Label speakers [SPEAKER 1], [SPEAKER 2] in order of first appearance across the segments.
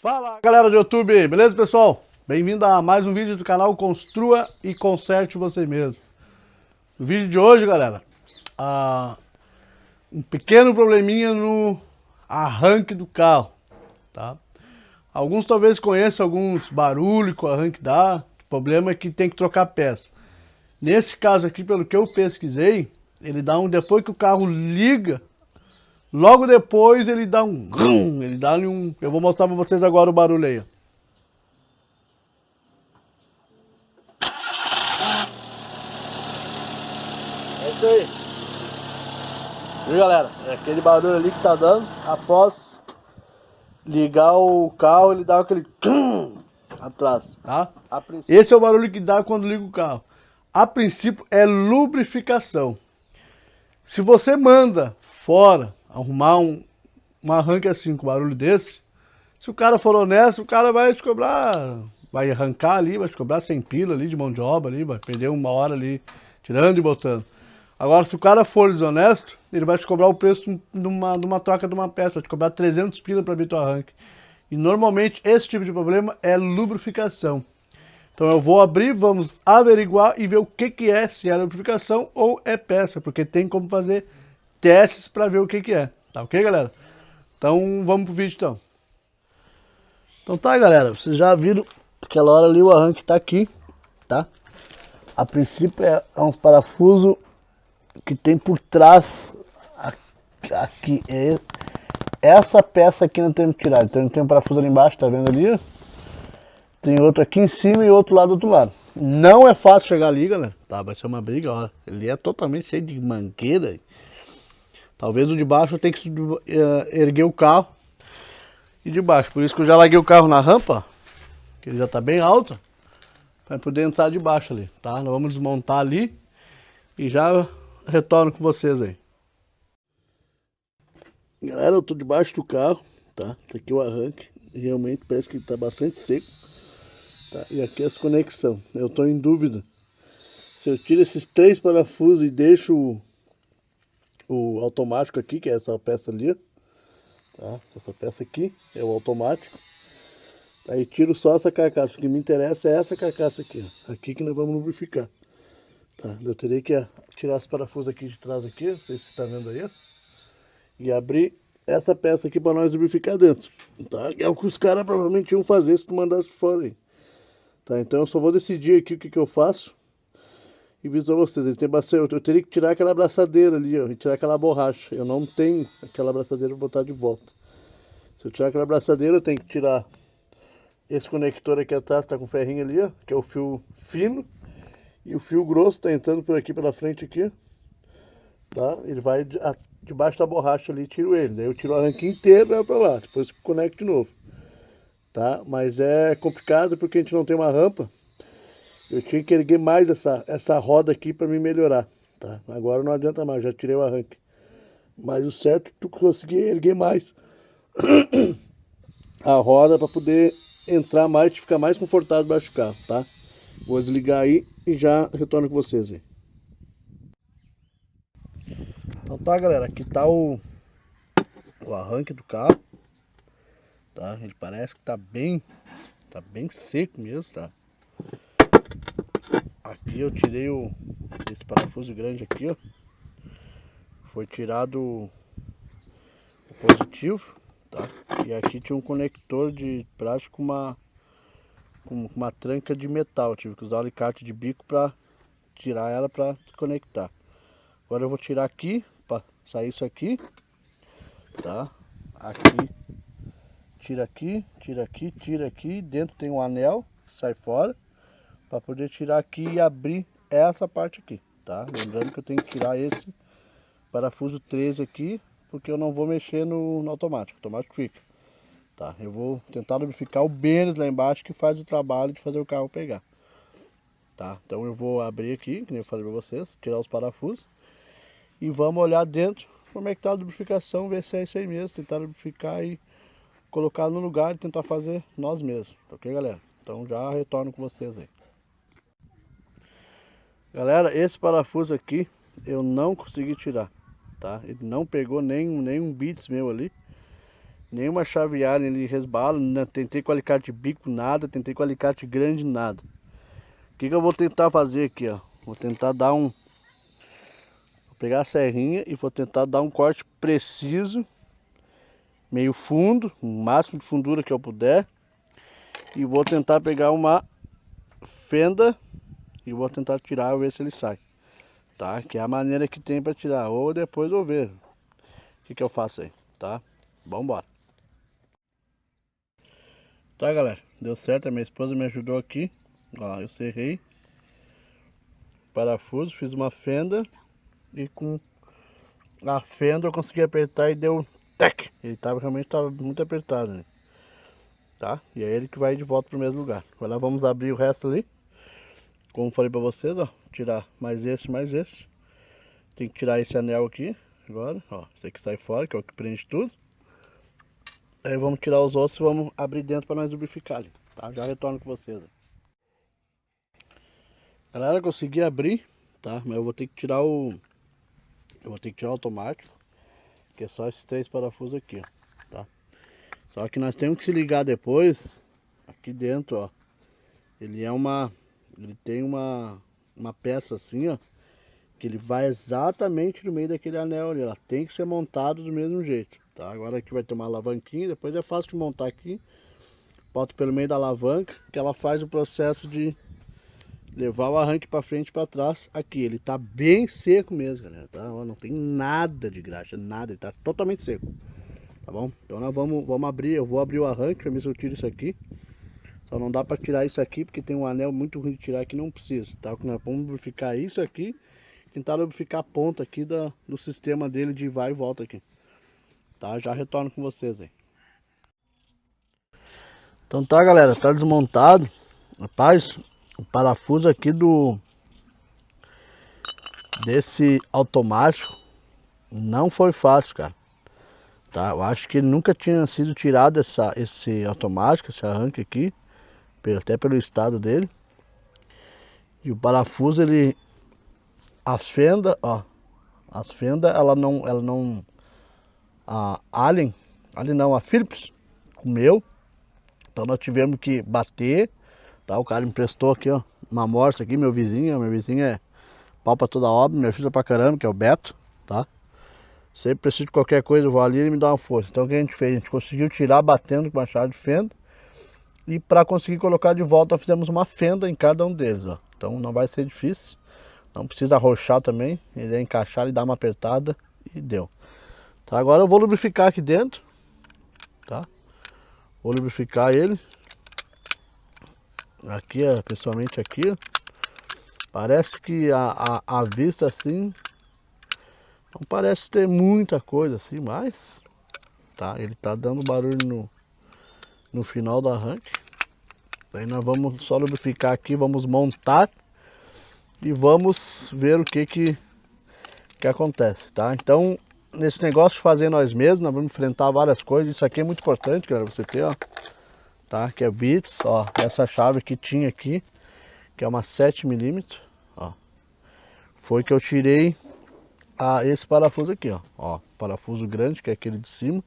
[SPEAKER 1] Fala galera do YouTube, beleza pessoal? Bem-vindo a mais um vídeo do canal Construa e Conserte Você Mesmo. No vídeo de hoje, galera, um pequeno probleminha no arranque do carro, tá? Alguns talvez conheçam alguns barulhos que o arranque dá, o problema é que tem que trocar peça. Nesse caso aqui, pelo que eu pesquisei, ele dá depois que o carro liga, logo depois ele dá um rum, ele dá um... Eu vou mostrar pra vocês agora o barulho aí, ó. É isso aí. Viu, galera? É aquele barulho ali que tá dando após ligar o carro, ele dá aquele atrás, tá? Esse é o barulho que dá quando liga o carro. A princípio é lubrificação. Se você manda fora arrumar um arranque assim com barulho desse, se o cara for honesto, o cara vai te cobrar, vai arrancar ali, vai te cobrar 100 pila ali de mão de obra ali, vai perder uma hora ali tirando e botando. Agora, se o cara for desonesto, ele vai te cobrar o preço de uma troca de uma peça, vai te cobrar 300 pila para abrir teu arranque. E normalmente esse tipo de problema é lubrificação. Então eu vou abrir, vamos averiguar e ver o que é, se é lubrificação ou é peça, porque tem como fazer testes para ver o que é. Tá ok, galera? Então vamos pro vídeo então. Então tá, galera, vocês já viram aquela hora ali o arranque tá aqui, tá? A princípio é uns parafusos que tem por trás aqui, essa peça aqui não tem que tirar. Então tem um parafuso ali embaixo, tá vendo ali? Tem outro aqui em cima e outro lá do outro lado. Não é fácil chegar ali, galera, tá? Vai ser uma briga, ó. Ele é totalmente cheio de mangueira. Talvez o de baixo eu tenha que erguer o carro e de baixo. Por isso que eu já larguei o carro na rampa, que ele já tá bem alto, para poder entrar de baixo ali, tá? Nós vamos desmontar ali e já retorno com vocês aí. Galera, eu tô debaixo do carro, tá? Tá aqui o arranque, realmente parece que tá bastante seco, tá? E aqui as conexões. Eu tô em dúvida se eu tiro esses 3 parafusos e deixo o automático aqui, que é essa peça ali, tá? Essa peça aqui é o automático. Aí tiro só essa carcaça, o que me interessa é essa carcaça aqui, ó. Aqui que nós vamos lubrificar. Tá, eu terei que tirar os parafusos aqui de trás aqui, não sei se você está vendo aí, ó, e abrir essa peça aqui para nós lubrificar dentro, tá? É o que os caras provavelmente iam fazer se tu mandasse fora aí, tá? Então eu só vou decidir aqui o que eu faço e aviso a vocês. Ele tem bastante, eu teria que tirar aquela abraçadeira ali, ó, e tirar aquela borracha. Eu não tenho aquela abraçadeira para botar de volta. Se eu tirar aquela abraçadeira, eu tenho que tirar esse conector aqui atrás, tá com ferrinho ali, ó, que é o fio fino. E o fio grosso tá entrando por aqui pela frente aqui, tá? Ele vai debaixo da borracha ali, tiro ele. Daí eu tiro o arranque inteiro e vai pra lá, depois conecto de novo, tá? Mas é complicado porque a gente não tem uma rampa. Eu tinha que erguer mais essa roda aqui para me melhorar, tá? Agora não adianta mais, já tirei o arranque. Mas o certo é tu conseguir erguer mais a roda para poder entrar mais e ficar mais confortável debaixo do carro, tá? Vou desligar aí e já retorno com vocês aí. Então tá, galera, aqui tá o arranque do carro, tá? Ele parece que tá bem seco mesmo, tá? Aqui eu tirei esse parafuso grande aqui, ó. Foi tirado o positivo, tá? E aqui tinha um conector de plástico com uma tranca de metal. Eu tive que usar o alicate de bico para tirar ela para conectar. Agora eu vou tirar aqui para sair isso aqui, tá? Aqui, tira aqui, tira aqui, tira aqui. Dentro tem um anel que sai fora para poder tirar aqui e abrir essa parte aqui, tá? Lembrando que eu tenho que tirar esse parafuso 13 aqui, porque eu não vou mexer no automático. O automático fica, tá? Eu vou tentar lubrificar o bênus lá embaixo que faz o trabalho de fazer o carro pegar, tá? Então eu vou abrir aqui, que nem eu falei para vocês, tirar os parafusos e vamos olhar dentro como é que tá a lubrificação, ver se é isso aí mesmo, tentar lubrificar e colocar no lugar e tentar fazer nós mesmos, ok, galera? Então já retorno com vocês aí. Galera, esse parafuso aqui eu não consegui tirar, tá? Ele não pegou nenhum bits meu ali. Nenhuma chave Allen ele resbala, não tentei com alicate de bico nada, tentei com alicate grande nada. O que eu vou tentar fazer aqui, ó? Vou tentar dar um... Vou pegar a serrinha e vou tentar dar um corte preciso, meio fundo, o máximo de fundura que eu puder. E vou tentar pegar uma fenda e vou tentar tirar, ver se ele sai. Tá? Que é a maneira que tem para tirar, ou depois eu ver o que eu faço aí, tá? Vambora. Tá, galera, deu certo, a minha esposa me ajudou aqui. Ó, eu serrei o parafuso, fiz uma fenda e com a fenda eu consegui apertar e deu tec. Ele realmente tava muito apertado, né? Tá? E é ele que vai de volta pro mesmo lugar. Agora vamos abrir o resto ali. Como falei pra vocês, ó, tirar mais esse. Tem que tirar esse anel aqui agora, ó, esse aqui sai fora, que é o que prende tudo. Aí vamos tirar os outros e vamos abrir dentro para nós lubrificar ali, tá? Já retorno com vocês. Galera, consegui abrir, tá? Mas eu vou ter que tirar o... Eu vou ter que tirar o automático, que é só esses 3 parafusos aqui, ó, tá? Só que nós temos que se ligar depois, aqui dentro, ó. Ele é uma... Ele tem uma peça assim, ó, que ele vai exatamente no meio daquele anel ali, ela tem que ser montado do mesmo jeito, tá? Agora aqui vai ter uma alavanquinha, depois é fácil de montar aqui. Boto pelo meio da alavanca, que ela faz o processo de levar o arranque para frente e para trás. Aqui, ele tá bem seco mesmo, galera, tá? Ó, não tem nada de graxa, nada, ele tá totalmente seco, tá bom? Então nós vamos abrir, eu vou abrir o arranque para ver se eu tiro isso aqui. Só não dá para tirar isso aqui, porque tem um anel muito ruim de tirar que não precisa, tá? Nós vamos lubrificar isso aqui, tentar lubrificar a ponta aqui do sistema dele de vai e volta aqui, tá? Já retorno com vocês aí. Então tá, galera, tá desmontado. Rapaz, o parafuso aqui desse automático não foi fácil, cara, tá? Eu acho que ele nunca tinha sido tirado esse automático, esse arranque aqui, até pelo estado dele. E o parafuso, ele... As fendas, ó, as fendas, ela não, a Allen não, a Philips comeu, então nós tivemos que bater, tá? O cara me emprestou aqui, ó, uma morsa aqui, meu vizinho é pau pra toda obra, me ajuda pra caramba, que é o Beto, tá? Sempre preciso de qualquer coisa, eu vou ali e ele me dá uma força. Então o que a gente fez? A gente conseguiu tirar batendo com a chave de fenda, e para conseguir colocar de volta fizemos uma fenda em cada um deles, ó. Então não vai ser difícil. Não precisa arrochar também, ele é encaixar e dar uma apertada e deu. Tá, agora eu vou lubrificar aqui dentro, tá? Vou lubrificar ele. Aqui, ó, pessoalmente aqui, ó. Parece que a vista assim, não parece ter muita coisa assim, mas, tá? Ele tá dando barulho no final do arranque. Aí nós vamos só lubrificar aqui, vamos montar. E vamos ver o que acontece, tá? Então, nesse negócio de fazer nós mesmos, nós vamos enfrentar várias coisas. Isso aqui é muito importante, galera, você ter, ó, tá? Que é bits, ó, essa chave que tinha aqui, que é uma 7mm, ó. Foi que eu tirei esse parafuso aqui, ó, parafuso grande, que é aquele de cima.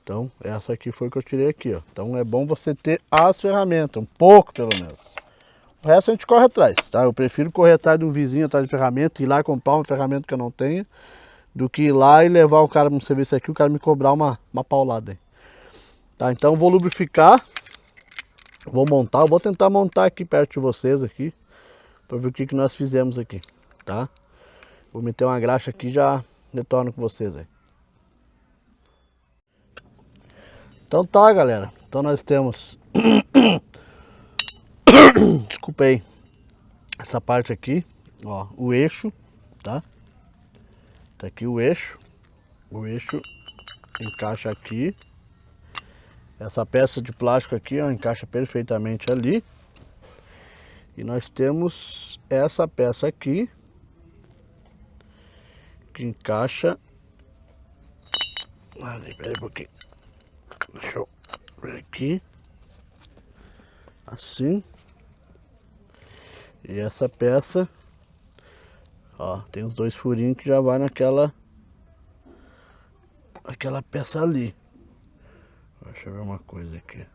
[SPEAKER 1] Então, essa aqui foi que eu tirei aqui, ó. Então, é bom você ter as ferramentas, um pouco pelo menos. O resto a gente corre atrás, tá? Eu prefiro correr atrás de um vizinho, atrás de ferramenta, ir lá comprar uma ferramenta que eu não tenho, do que ir lá e levar o cara para um serviço aqui, o cara me cobrar uma paulada aí. Tá, então eu vou lubrificar, vou montar, eu vou tentar montar aqui perto de vocês aqui, para ver o que nós fizemos aqui, tá? Vou meter uma graxa aqui e já retorno com vocês aí. Então tá, galera, então nós temos... Desculpa aí, essa parte aqui, ó, o eixo, tá? Tá aqui o eixo encaixa aqui. Essa peça de plástico aqui, ó, encaixa perfeitamente ali. E nós temos essa peça aqui, que encaixa... Peraí um pouquinho. Deixa eu ver aqui. Assim. E essa peça, ó, tem os 2 furinhos que já vai aquela peça ali. Deixa eu ver uma coisa aqui.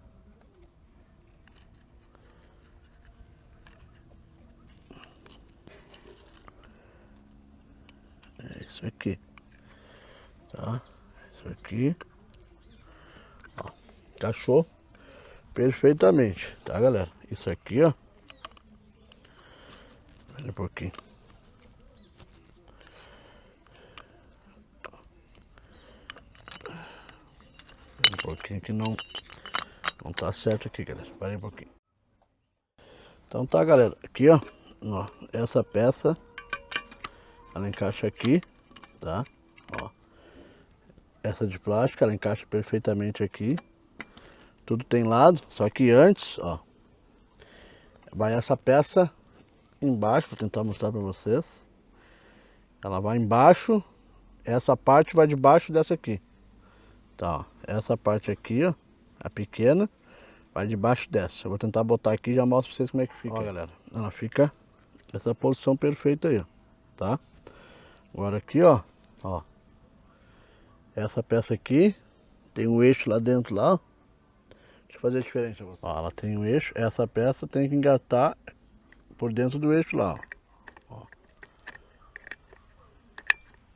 [SPEAKER 1] É isso aqui. Tá? Isso aqui. Ó, encaixou perfeitamente, tá, galera? Isso aqui, ó. Espera um pouquinho. Espera um pouquinho que não tá certo aqui, galera. Espera um pouquinho. Então tá, galera. Aqui, ó. Essa peça, ela encaixa aqui, tá? Ó. Essa de plástico, ela encaixa perfeitamente aqui. Tudo tem lado, só que antes, ó, vai essa peça embaixo, vou tentar mostrar pra vocês. Ela vai embaixo, essa parte vai debaixo dessa aqui. Tá, ó, essa parte aqui, ó, a pequena, vai debaixo dessa. Eu vou tentar botar aqui e já mostro pra vocês como é que fica. Ó, galera, ela fica essa posição perfeita aí, ó, tá? Agora aqui, ó, essa peça aqui, tem um eixo lá dentro lá, ó. Deixa eu fazer diferente pra vocês. Ó, ela tem um eixo, essa peça tem que engatar por dentro do eixo lá, ó.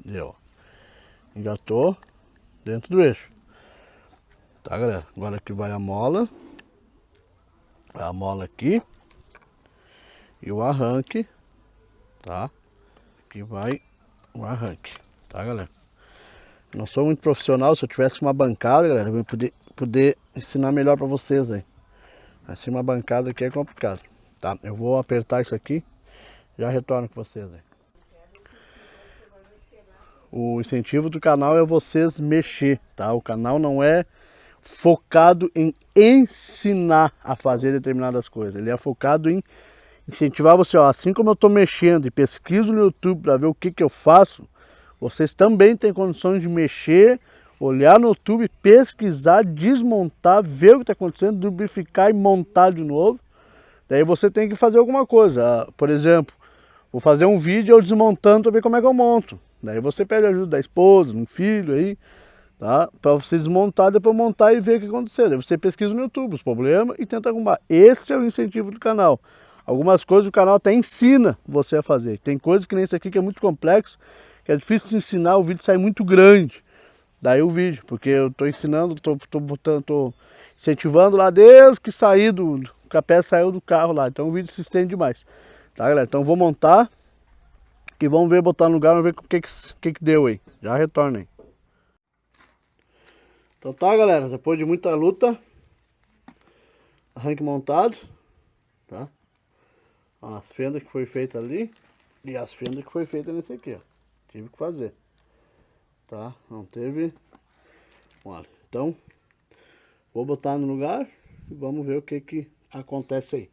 [SPEAKER 1] Deu. Engatou dentro do eixo. Tá, galera? Agora aqui vai a mola. A mola aqui. E o arranque. Tá? Aqui vai o arranque. Tá, galera? Não sou muito profissional. Se eu tivesse uma bancada, galera, eu ia poder ensinar melhor pra vocês aí. Assim, uma bancada aqui é complicado. Tá? Eu vou apertar isso aqui. Já retorno com vocês aí. O incentivo do canal é vocês mexer, tá? O canal não é focado em ensinar a fazer determinadas coisas. Ele é focado em incentivar você, ó, assim como eu estou mexendo e pesquiso no YouTube para ver o que eu faço, vocês também têm condições de mexer, olhar no YouTube, pesquisar, desmontar, ver o que está acontecendo, lubrificar e montar de novo. Daí você tem que fazer alguma coisa. Por exemplo, vou fazer um vídeo eu desmontando para ver como é que eu monto. Daí você pede ajuda da esposa, um filho aí, tá? Para você desmontar, depois montar e ver o que aconteceu. Daí você pesquisa no YouTube os problemas e tenta arrumar. Esse é o incentivo do canal. Algumas coisas o canal até ensina você a fazer. Tem coisas que nem esse aqui que é muito complexo, que é difícil de ensinar, o vídeo sai muito grande. Daí o vídeo, porque eu tô ensinando, tô incentivando lá desde que saí que a peça saiu do carro lá. Então o vídeo se estende demais. Tá, galera? Então eu vou montar e vamos ver, botar no lugar, vamos ver o que deu aí. Já retorna aí. Então tá, galera, depois de muita luta, arranque montado, tá? As fendas que foi feita ali e as fendas que foi feita nesse aqui, ó. Tive que fazer, tá? Não teve. Olha, então vou botar no lugar e vamos ver o que acontece aí,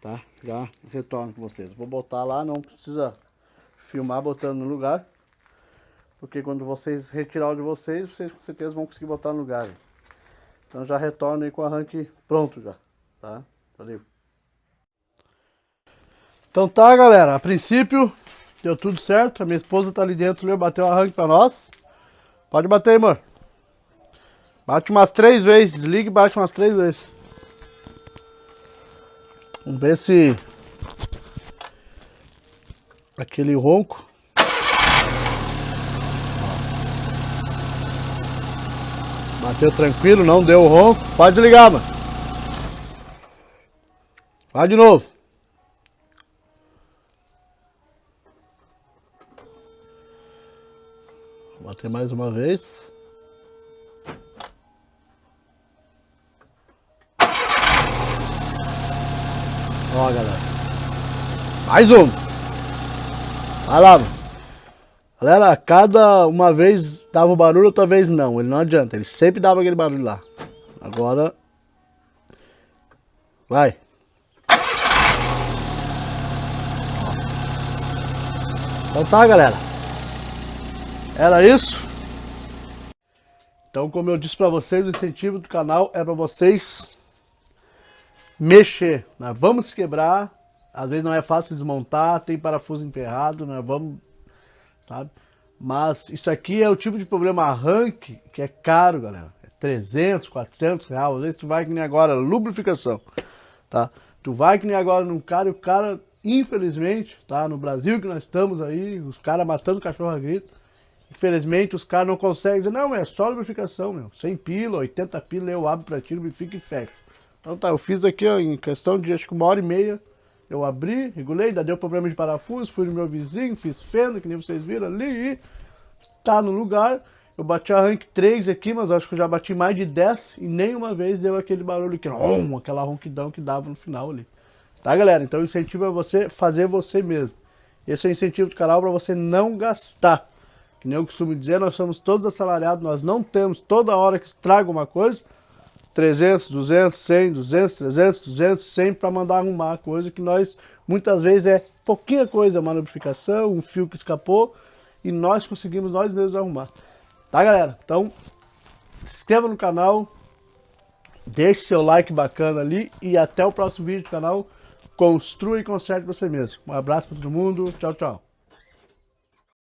[SPEAKER 1] tá? Já retorno com vocês. Vou botar lá, não precisa filmar botando no lugar, porque quando vocês retirar o de vocês com certeza vão conseguir botar no lugar. Então já retorno aí com o arranque pronto já, tá? Valeu. Então tá, galera, a princípio deu tudo certo. A minha esposa tá ali dentro, bateu o arranque pra nós. Pode bater aí, amor. Bate umas 3 vezes, desliga e bate umas 3 vezes. Vamos ver se aquele ronco. Bateu tranquilo, não deu o ronco. Pode desligar, mano. Vai de novo. Vou bater mais uma vez. Ó, galera. Mais um. Vai lá, mano. Galera, cada uma vez dava o barulho, outra vez não. Ele não adianta, ele sempre dava aquele barulho lá. Agora... vai. Então tá, galera. Era isso. Então, como eu disse pra vocês, o incentivo do canal é pra vocês mexer. Nós vamos quebrar. Às vezes não é fácil desmontar, tem parafuso emperrado, nós vamos... sabe? Mas isso aqui é o tipo de problema arranque que é caro, galera. É 300, 400 reais. Às vezes tu vai que nem agora, lubrificação, tá? Tu vai que nem agora num cara e o cara, infelizmente, tá? No Brasil que nós estamos aí, os caras matando cachorro a grito. Infelizmente os caras não conseguem dizer, não, é só lubrificação, meu. 100 pila, 80 pila, eu abro pra ti, lubrifico e fecho. Então tá, eu fiz aqui, ó, em questão de acho que 1h30, eu abri, regulei, ainda deu problema de parafuso, fui no meu vizinho, fiz fenda, que nem vocês viram ali, e tá no lugar. Eu bati a rank 3 aqui, mas acho que eu já bati mais de 10 e nenhuma vez deu aquele barulho que aquela ronquidão que dava no final ali. Tá, galera? Então o incentivo é você fazer você mesmo. Esse é o incentivo do canal para você não gastar. Que nem eu costumo dizer, nós somos todos assalariados, nós não temos toda hora que estraga uma coisa, 300, 200, 100, 200, 300, 200, 100 para mandar arrumar a coisa que nós, muitas vezes é pouquinha coisa, uma lubrificação, um fio que escapou e nós conseguimos nós mesmos arrumar. Tá, galera? Então, se inscreva no canal, deixe seu like bacana ali e até o próximo vídeo do canal. Construa e conserte você mesmo. Um abraço para todo mundo. Tchau, tchau.